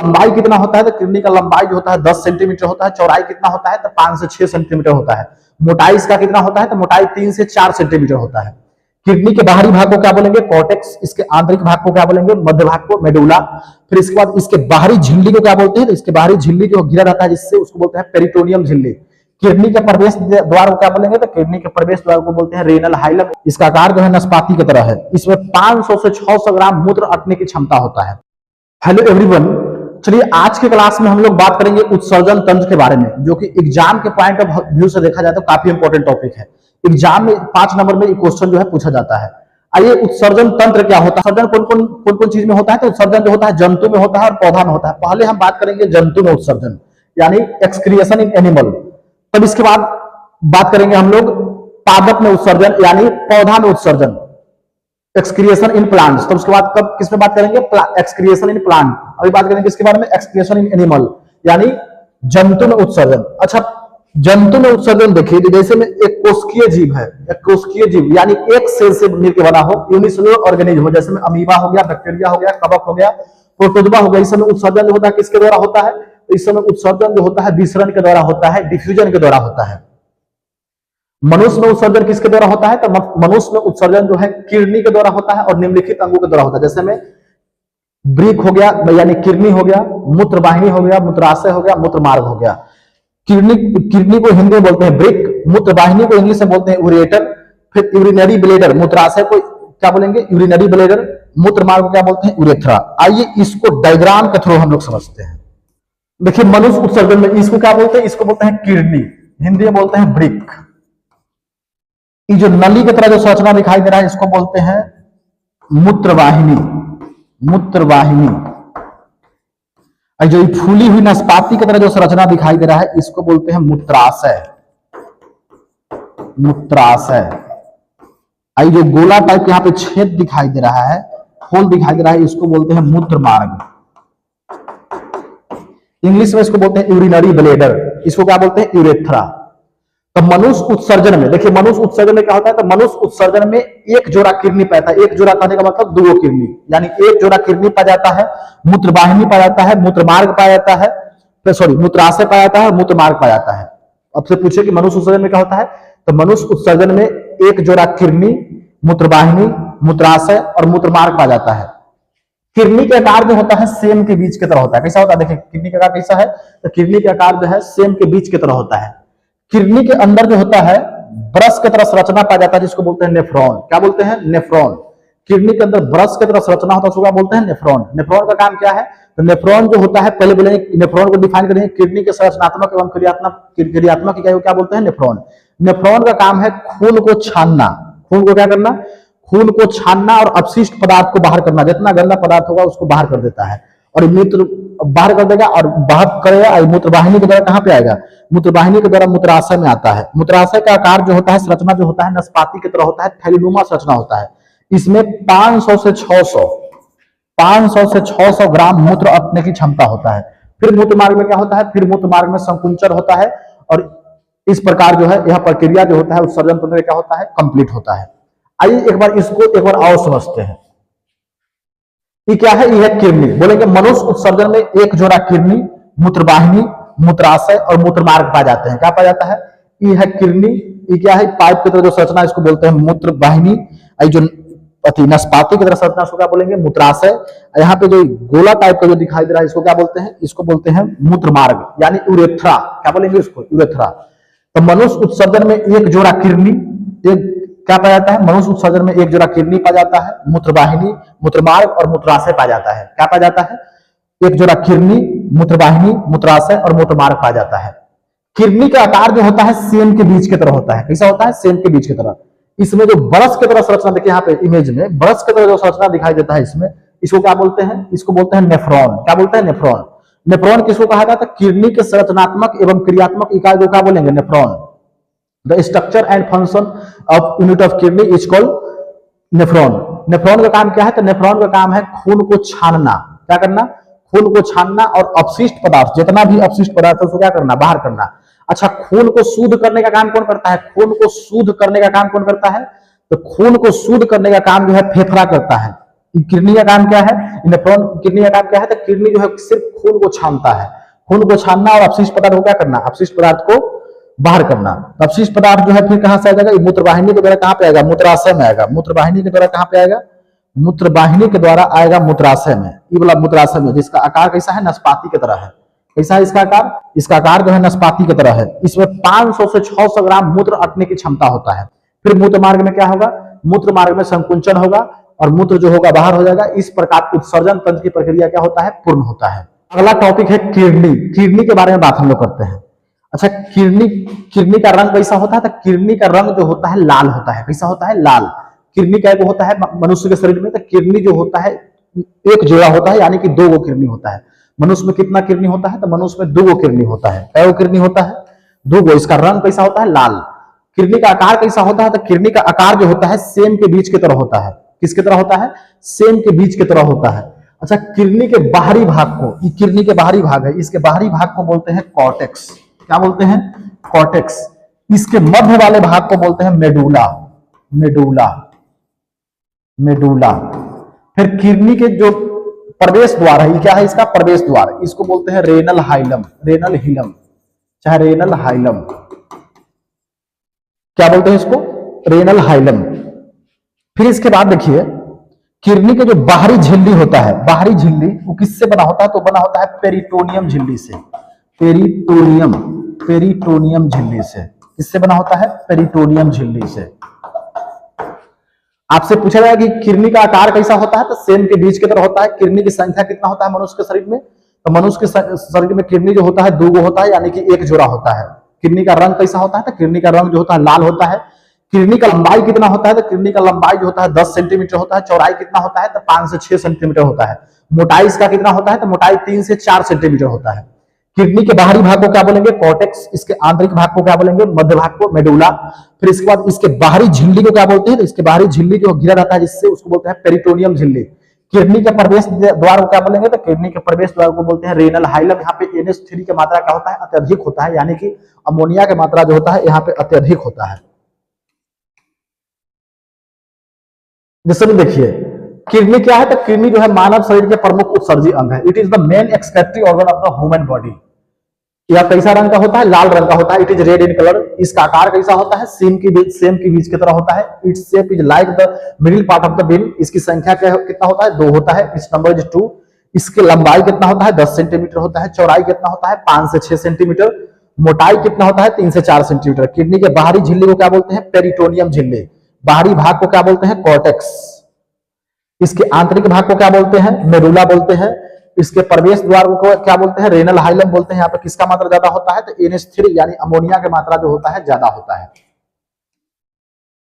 लंबाई कितना होता है, तो किडनी का लंबाई जो होता है 10 सेंटीमीटर होता है। चौड़ाई कितना होता है, तो 5 से 6 सेंटीमीटर होता है। मोटाई इसका कितना होता है, तो मोटाई 3 से 4 सेंटीमीटर होता है। किडनी के बाहरी भाग को क्या बोलेंगे, कॉर्टेक्स। इसके आंतरिक भाग को क्या बोलेंगे, मध्य भाग को मेडुला। फिर इसके बाद इसके बाहरी झिल्ली को क्या बोलते हैं, तो इसके बाहरी झिल्ली जो घिरा रहता है जिससे, उसको बोलते हैं पेरिटोनियम झिल्ली। किडनी के प्रवेश द्वार को क्या बोलेंगे, तो किडनी के प्रवेश द्वार को बोलते हैं रेनल हाइलम। इसका आकार जो है नाशपाती की तरह है। इसमें 500 से 600 ग्राम मूत्र अटने की क्षमता होता है। हेलो एवरीवन, चलिए आज के क्लास में हम लोग बात करेंगे उत्सर्जन तंत्र के बारे में, जो कि एग्जाम के पॉइंट ऑफ व्यू से देखा जाए तो काफी इंपॉर्टेंट टॉपिक है। एग्जाम में 5 नंबर में क्वेश्चन जो है पूछा जाता है। आइए, उत्सर्जन तंत्र क्या होता है, उत्सर्जन कौन कौन चीज में होता है, तो उत्सर्जन जो होता है जंतु में होता है और पौधा में होता है। पहले हम बात करेंगे जंतु में उत्सर्जन, यानी एक्सक्रिएशन इन एनिमल। तब इसके बाद बात करेंगे हम लोग पादप में उत्सर्जन, यानी पौधा में उत्सर्जन, एक्सक्रिएशन इन प्लांट्स। तो उसके बाद कब किस में बात करेंगे, एक्सक्रिएशन इन प्लांट। अभी बात करेंगे किसके बारे में, एक्सक्रिएशन इन एनिमल, यानी जंतु में उत्सर्जन। अच्छा, जंतु में उत्सर्जन देखिए, जैसे में एक कोशिकीय जीव है, एक कोशिकीय जीव यानी एक सेल से मिलकर बना हो, यूनिसेलुलर ऑर्गेनिज्म हो, जैसे में अमीबा हो गया, बैक्टीरिया हो गया, कवक हो गया, प्रोटोजोआ हो गया। इस समय उत्सर्जन जो होता है किसके द्वारा होता है, तो इस समय उत्सर्जन जो होता है विसरण के द्वारा होता है, डिफ्यूजन के द्वारा होता है। मनुष्य में उत्सर्जन किसके द्वारा होता है, तो मनुष्य में उत्सर्जन जो है किडनी के द्वारा होता है और निम्नलिखित अंगों के द्वारा होता है। जैसे में ब्रिक हो गया, यानी किडनी हो गया, मूत्रवाहिनी हो गया, मूत्राशय हो गया, मूत्रमार्ग हो गया। किडनी को हिंदी में बोलते हैं ब्रिक, मूत्रवाहिनी को इंग्लिश में बोलते हैं यूरेटर, फिर यूरिनरी ब्लेडर, मूत्राशय को क्या बोलेंगे, यूरिनरी ब्लेडर, मूत्रमार्ग को क्या बोलते हैं, यूरेथ्रा। आइए इसको डायग्राम के थ्रू हम लोग समझते हैं। देखिए, मनुष्य उत्सर्जन में इसको क्या बोलते हैं, इसको बोलते हैं किडनी, हिंदी में बोलते हैं ब्रिक। ये जो नली की तरह जो संरचना दिखाई दे रहा है इसको बोलते हैं मूत्रवाहिनी, मूत्रवाहिनी। और जो फूली हुई नाशपाती की तरह जो संरचना दिखाई दे रहा है इसको बोलते हैं मूत्राशय, मूत्राशय। और जो गोला टाइप यहाँ पे छेद दिखाई दे रहा है, होल दिखाई दे रहा है, इसको बोलते हैं मूत्रमार्ग। इंग्लिश में इसको बोलते हैं यूरिनरी ब्लेडर, इसको क्या बोलते हैं, यूरेथ्रा। तो मनुष्य उत्सर्जन में देखिए, मनुष्य उत्सर्जन में क्या होता है, तो मनुष्य उत्सर्जन में एक जोड़ा किडनी पाता है। एक जोड़ा कहने का मतलब 2 किडनी, यानी एक जोड़ा किडनी पाया जाता है, मूत्रवाहिनी पाया जाता है, मूत्रमार्ग पाया जाता है, तो सॉरी मूत्राशय पाया जाता है, मूत्रमार्ग पाया जाता है। अब से पूछे कि मनुष्य उत्सर्जन में क्या होता है, तो मनुष्य उत्सर्जन में एक जोड़ा किडनी, मूत्रवाहिनी, मूत्राशय और मूत्रमार्ग पाया जाता है। किडनी का आकार जो होता है सेम के बीच की तरह होता है। कैसा होता है, देखिए किडनी का आकार कैसा है, तो किडनी का आकार जो है सेम के बीच की तरह होता है। किडनी के अंदर जो होता है ब्रश की तरह संरचना पाया जाता है, जिसको बोलते हैं नेफ्रॉन। क्या बोलते हैं, नेफ्रॉन। किडनी के अंदर ब्रश की तरह संरचना होता है, उसको क्या बोलते हैं, नेफ्रॉन। नेफ्रॉन का काम क्या है, तो नेफ्रॉन जो होता है, पहले बोलेंगे नेफ्रॉन को डिफाइन करेंगे, किडनी के संरचनात्मक एवं क्रियात्मक इकाई को क्या बोलते हैं, नेफ्रॉन। नेफ्रॉन का काम है खून को छानना। खून को क्या करना, खून को छानना और अपशिष्ट पदार्थ को बाहर करना। जितना गंदा पदार्थ होगा उसको बाहर कर देता है और मूत्र बाहर कर देगा और बाहर करेगा। और मूत्रवाहिनी के द्वारा कहां पे आएगा, मूत्रवाहिनी के द्वारा मूत्राशय में आता है। मूत्राशय का आकार जो होता है, संरचना जो होता है नाशपाती की तरह होता है, थैलीनुमा संरचना होता है। इसमें 500 से 600 ग्राम मूत्र अटने की क्षमता होता है। फिर मूत्रमार्ग में क्या होता है, फिर मूत्रमार्ग में संकुंचन होता है और इस प्रकार जो है यह प्रक्रिया जो होता है उत्सर्जन तंत्र क्या होता है, कंप्लीट होता है। आइए एक बार इसको एक बार और समझते हैं। ये क्या है, ये है किडनी। बोलेंगे मनुष्य उत्सर्जन में एक जोड़ा किडनी, मूत्रवाहिनी, मूत्राशय और मूत्रमार्ग पाए जाते हैं। क्या पाया जाता है, ये है किडनी। ये क्या है, पाइप की तरह जो संरचना इसको बोलते हैं मूत्रवाहिनी। जो नाशपाती की तरह संरचना इसको क्या बोलेंगे, मूत्राशय। यहाँ पे जो गोला टाइप का जो दिखाई दे रहा है इसको क्या बोलते हैं, इसको बोलते हैं मूत्रमार्ग, यानी यूरेथ्रा। क्या बोलेंगे इसको, यूरेथ्रा। तो मनुष्य उत्सर्जन में एक जोड़ा किडनी, एक क्या पाया जाता है, मनुष्य उत्सर्जन में एक जोड़ा किडनी पाया जाता है, मूत्रवाहिनी, मूत्रमार्ग और मूत्राशय पाया जाता है। क्या पाया जाता है, एक जोड़ा किडनी, मूत्रवाहिनी, मूत्राशय और मूत्रमार्ग पाया जाता है। किडनी का आकार जो होता है सेम के बीच की तरह होता है। कैसा होता है, सेम के बीच की तरह। इसमें जो ब्रश की तरह संरचना देखिए, यहाँ पे इमेज में ब्रश की तरह जो संरचना दिखाई देता है इसमें, इसको क्या बोलते हैं, इसको बोलते हैं नेफ्रॉन। क्या बोलते हैं, नेफ्रॉन। नेफ्रॉन किसको कहा जाता है, किडनी के संरचनात्मक एवं क्रियात्मक इकाई को क्या बोलेंगे, nephron. The structure and function of unit of kidney is called nephron. Nephron का काम क्या है, तो नेफ्रॉन का काम है खून को छानना। क्या करना, खून को छानना और अपशिष्ट पदार्थ, जितना भी अपशिष्ट पदार्थ है उसको क्या करना, बाहर करना। अच्छा, खून को शुद्ध करने का काम कौन करता है, खून को शुद्ध करने का काम कौन करता है, तो खून को शुद्ध करने का काम जो है फेफड़ा करता है। किडनी का काम क्या है, नेफ्रॉन किडनी का काम क्या है, तो किडनी जो है सिर्फ खून को छानता है, खून को छानना और अपशिष्ट पदार्थ को क्या करना, अपशिष्ट पदार्थ को बाहर करना। अपशिष्ट पदार्थ जो है फिर कहां से आ जाएगा, मूत्रवाहिनी के द्वारा कहां पे आएगा, मूत्राशय में आएगा। मूत्रवाहिनी के द्वारा कहां पे आएगा, मूत्रवाहिनी के द्वारा आएगा मूत्राशय में, ये वाला मूत्राशय में, जिसका आकार कैसा है, नाशपाती की तरह है। कैसा है इसका आकार, इसका आकार जो है नाशपाती की तरह है। इसमें 500 से 600 ग्राम मूत्र अटने की क्षमता होता है। फिर मूत्र मार्ग में क्या होगा, मूत्र मार्ग में संकुंचन होगा और मूत्र जो होगा बाहर हो जाएगा। इस प्रकार उत्सर्जन तंत्र की प्रक्रिया क्या होता है, पूर्ण होता है। अगला टॉपिक है किडनी। किडनी के बारे में बात हम लोग करते हैं। अच्छा, किडनी का रंग कैसा होता है, तो किडनी का रंग जो होता है लाल होता है। कैसा होता है, लाल। किडनी का एक होता है मनुष्य के शरीर में, तो किडनी जो होता है एक जोड़ा होता है, यानी कि 2 गो किडनी होता है। मनुष्य में कितना किडनी होता है, तो मनुष्य में 2 गो किडनी होता है। कै गो किडनी होता है, 2 गो। इसका रंग कैसा होता है, लाल। किडनी का आकार कैसा होता है, तो किडनी का आकार जो होता है सेम के बीज की तरह होता है। किसके तरह होता है, सेम के बीज की तरह होता है। अच्छा, किडनी के बाहरी भाग को, ये किडनी के बाहरी भाग है, इसके बाहरी भाग को बोलते हैं कॉर्टेक्स। क्या बोलते हैं, कॉर्टेक्स। इसके मध्य वाले भाग को बोलते हैं मेडुला। Medulla, medulla. फिर किडनी के जो प्रवेश द्वार है, ये क्या है, इसका प्रवेश द्वार, इसको बोलते हैं रेनल हाइलम। रेनल हिलम, चाहे रेनल हाइलम, क्या बोलते हैं इसको, रेनल हाइलम। फिर इसके बाद देखिए, किडनी के जो बाहरी झिल्ली होता है, बाहरी झिल्ली वो किससे बना होता है, तो बना होता है पेरिटोनियम झिल्ली से। पेरिटोनियम, पेरिटोनियम झिल्ली से। किससे बना होता है, पेरिटोनियम झिल्ली से। आपसे पूछा जाएगा कि किडनी का आकार कैसा होता है, तो सेम के बीज की तरह होता है। किडनी की संख्या कितना होता है मनुष्य के शरीर में, तो मनुष्य के शरीर में किडनी जो होता है 2 गो होता है, यानी कि एक जोड़ा होता है। किडनी का रंग कैसा होता है, तो किडनी का रंग जो होता है लाल होता है। किडनी का लंबाई कितना होता है, तो किडनी का लंबाई जो होता है 10 सेंटीमीटर होता है। चौड़ाई कितना होता है, तो 5 से 6 सेंटीमीटर होता है। मोटाई इसका कितना होता है, तो मोटाई 3 से 4 सेंटीमीटर होता है। किडनी के बाहरी भाग को क्या बोलेंगे, कॉर्टेक्स। इसके आंतरिक भाग को क्या बोलेंगे, मध्य भाग को मेडुला। फिर इसके बाद इसके बाहरी झिल्ली को क्या बोलते हैं, तो इसके बाहरी झिल्ली जो घिरा रहता है जिससे, उसको बोलते हैं पेरिटोनियम झिल्ली। किडनी के प्रवेश द्वार को क्या बोलेंगे, तो किडनी के प्रवेश द्वार को बोलते हैं रेनल हाइलम। यहाँ पे NH3 की मात्रा क्या होता है, अत्यधिक होता है, यानी कि अमोनिया की मात्रा जो होता है यहाँ पे अत्यधिक होता है। जैसे भी देखिए, किडनी क्या है, तो किडनी जो है मानव शरीर के प्रमुख उत्सर्जी अंग है। It is the main excretory organ of the human body. यह कैसा रंग का होता है, लाल रंग का होता है। It is red in colour. इसका आकार कैसा होता है, सेम की बीज की तरह होता है। Its shape is like the middle part of the bean. इसकी संख्या कितना होता है, 2 होता है। Its number is 2। इसकी लंबाई कितना होता है, 10 सेंटीमीटर होता है। चौड़ाई कितना होता है, 5 से 6 सेंटीमीटर। मोटाई कितना होता है, 3 से 4 सेंटीमीटर। किडनी के बाहरी झिल्ली को क्या बोलते हैं, पेरिटोनियम झिल्ली। बाहरी भाग को क्या बोलते हैं, कॉर्टेक्स। इसके आंतरिक भाग को क्या बोलते हैं, मेडुला बोलते हैं। इसके प्रवेश द्वार को क्या बोलते हैं, रेनल हाइलम बोलते हैं। यहाँ पे किसका मात्रा ज्यादा होता है, तो NH3 यानी अमोनिया की मात्रा जो होता है ज्यादा होता है।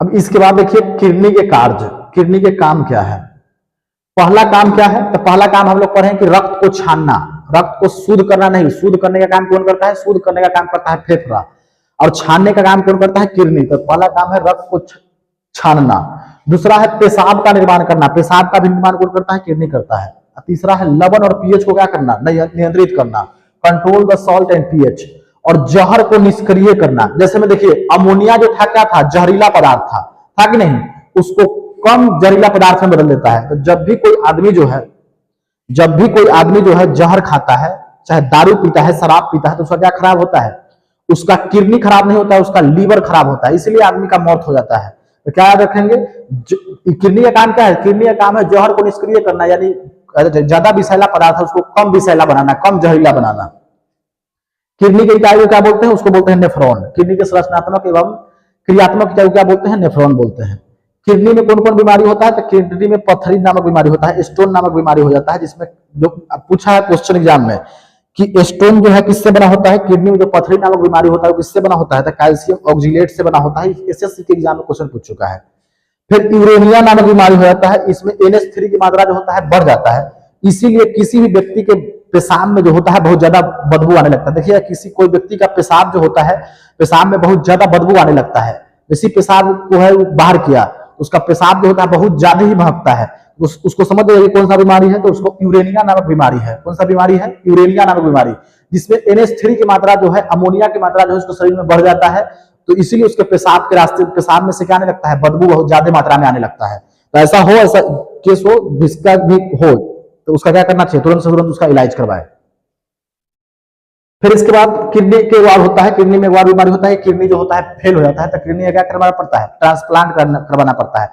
अब इसके बाद देखिए किडनी के कार्य, किडनी के काम क्या है। पहला काम क्या है, तो पहला काम हम लोग पढ़े कि रक्त को छानना, रक्त को शुद्ध करना। नहीं, शुद्ध करने का काम कौन करता है, शुद्ध करने का काम करता है फेफड़ा, और छानने का काम कौन करता है, किडनी। तो पहला काम है रक्त को छानना। दूसरा है पेशाब का निर्माण करना, पेशाब का भी निर्माण कौन करता है, किडनी करता है। तीसरा है लवण और पीएच को क्या करना, नियंत्रित करना, control the salt and pH. और जहर को निष्क्रिय करना। जैसे में देखिए, अमोनिया जो था क्या था, जहरीला पदार्थ था कि नहीं, उसको कम जहरीला पदार्थ में बदल देता है। तो जब भी कोई आदमी जो है जहर खाता है, चाहे दारू पीता है, शराब पीता है, तो उसका क्या खराब होता है, उसका किडनी खराब नहीं होता है, उसका लीवर खराब होता है, इसलिए आदमी का मौत हो जाता है। तो क्या याद रखेंगे, किडनी का काम क्या है, किडनी का काम है जहर को निष्क्रिय करना, यानी ज्यादा विषैला पदार्थ है उसको कम विषैला बनाना, कम जहरीला बनाना। किडनी के इकाई को क्या बोलते हैं, उसको बोलते हैं नेफ्रॉन। किडनी के संरचनात्मक एवं क्रियात्मक इकाई को क्या बोलते हैं, नेफ्रॉन बोलते हैं। किडनी में कौन कौन बीमारी होता है, तो किडनी में पथरी नामक बीमारी होता है, स्टोन नामक बीमारी हो जाता है, जिसमें जो पूछा है क्वेश्चन एग्जाम में कि स्टोन जो है किससे बना होता है, किडनी में जो पथरी नामक बीमारी होता है वो किससे बना होता है, तो कैल्शियम ऑक्जिलेट से बना होता है। एसएससी के एग्जाम में क्वेश्चन पूछ चुका है। फिर यूरेनिया नामक बीमारी हो जाता है, इसमें NH3 की मात्रा जो होता है बढ़ जाता है, इसीलिए किसी भी व्यक्ति के पेशाब में जो होता है बहुत ज्यादा बदबू आने लगता है। देखिए, कोई व्यक्ति का पेशाब जो होता है, पेशाब में बहुत ज्यादा बदबू आने लगता है। इसी पेशाब को है बाहर किया, उसका पेशाब जो होता है बहुत ज्यादा ही महकता है। उसको समझ लीजिए कौन सा बीमारी है, तो उसको यूरेनिया नामक बीमारी है। कौन सा बीमारी है, यूरेनिया नामक बीमारी, जिसमें NH3 की मात्रा जो है, अमोनिया की मात्रा जो है उसके शरीर में बढ़ जाता है। तो इसीलिए उसके पेशाब के रास्ते, पेशाब में से क्या आने लगता है, बदबू बहुत ज्यादा मात्रा में आने लगता है। ऐसा हो, ऐसा केस हो जिसका भी हो, तो उसका क्या करना चाहिए, तुरंत से तुरंत उसका इलाज करवाए। फिर इसके बाद किडनी के वार होता है, किडनी में वार बीमारी होता है, किडनी जो होता है फेल हो जाता है, तो किडनी का क्या करवाना पड़ता है, ट्रांसप्लांट करवाना पड़ता है।